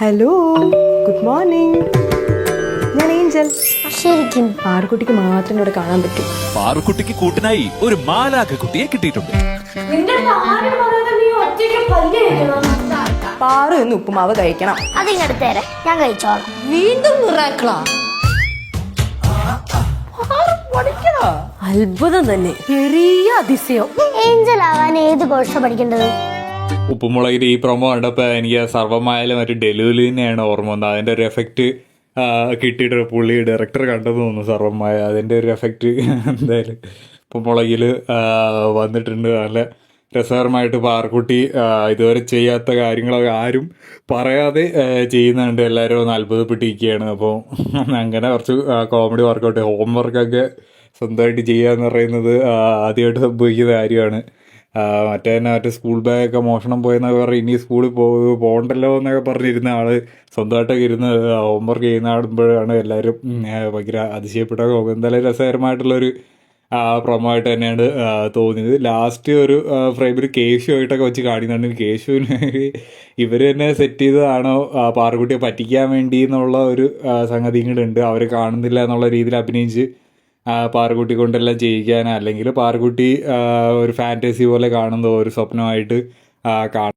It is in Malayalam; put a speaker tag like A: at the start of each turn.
A: Hello, good morning. ഞാൻ ഏഞ്ചൽ.
B: ശരിക്കും
A: പാറുക്കുട്ടിക്ക് മാത്രം ഇവിടെ കാണാൻ പറ്റും.
C: പാറുക്കുട്ടിക്ക് കൂട്ടിനായി ഒരു മാലാഖ കുട്ടിയെ കിട്ടിയിട്ടുണ്ട്.
A: പാറു എന്ന് ഉപ്പുമാവ് കഴിക്കണം.
B: അതിങ്ങടുത്തേരെ ഞാൻ കഴിച്ചോളാം.
A: വീണ്ടും മിറാക്കിളാ. അത്ഭുതം തന്നെ, ചെറിയ അതിശയം.
B: ഏഞ്ചൽ ആവാൻ ഏത് കോഴ്സാ പഠിക്കേണ്ടത്?
D: ഉപ്പുമുളകിന്റെ ഈ പ്രൊമോ കണ്ടപ്പോൾ എനിക്ക് സർവമായാലും മറ്റു ഡെലുവിൽ തന്നെയാണ് ഓർമ്മ വന്നത്. അതിൻ്റെ ഒരു എഫക്റ്റ് കിട്ടിയിട്ട് പുള്ളി ഡയറക്ടർ കണ്ടെന്ന് തോന്നുന്നു. സർവമായ അതിൻ്റെ ഒരു എഫക്റ്റ് എന്തായാലും ഉപ്പുമുളകിൽ വന്നിട്ടുണ്ട്. നല്ല രസകരമായിട്ട് പാറുക്കുട്ടി ഇതുവരെ ചെയ്യാത്ത കാര്യങ്ങളൊക്കെ ആരും പറയാതെ ചെയ്യുന്നുണ്ട്. എല്ലാവരും ഒന്ന് അത്ഭുതപ്പെട്ടിരിക്കുകയാണ്. അപ്പോൾ അങ്ങനെ കുറച്ച് കോമഡി വർക്കൗട്ട്, ഹോംവർക്കൊക്കെ സ്വന്തമായിട്ട് ചെയ്യുക എന്ന് പറയുന്നത് ആദ്യമായിട്ട് സംഭവിക്കുന്ന കാര്യമാണ്. മറ്റേ സ്കൂൾ ബാഗൊക്കെ മോഷണം പോയെന്നൊക്കെ പറഞ്ഞ് ഇനി സ്കൂളിൽ പോകണ്ടല്ലോ എന്നൊക്കെ പറഞ്ഞിരുന്ന ആള് സ്വന്തമായിട്ടൊക്കെ ഇരുന്ന് ഹോംവർക്ക് ചെയ്യുന്ന ആടുമ്പോഴാണ് എല്ലാവരും ഭയങ്കര അതിശയപ്പെട്ട. എന്തായാലും രസകരമായിട്ടുള്ളൊരു പ്രൊമോ ആയിട്ട് തന്നെയാണ് തോന്നിയത്. ലാസ്റ്റ് ഒരു ഫ്രെയിമിൽ കേശു ആയിട്ടൊക്കെ വെച്ച് കാണിക്കുന്നുണ്ട്. കേശുവിന് ഇവർ തന്നെ സെറ്റ് ചെയ്തതാണോ പാറുക്കുട്ടിയെ പറ്റിക്കാൻ വേണ്ടി എന്നുള്ള ഒരു സംഗതി ഇങ്ങോട്ടുണ്ട്. അവർ കാണുന്നില്ല എന്നുള്ള രീതിയിൽ അഭിനയിച്ച് പാറുക്കുട്ടി കൊണ്ടെല്ലാം ചെയ്യിക്കാൻ, അല്ലെങ്കിൽ പാറുക്കുട്ടി ഒരു ഫാൻറ്റസി പോലെ കാണുന്ന ഒരു സ്വപ്നമായിട്ട് കാണും.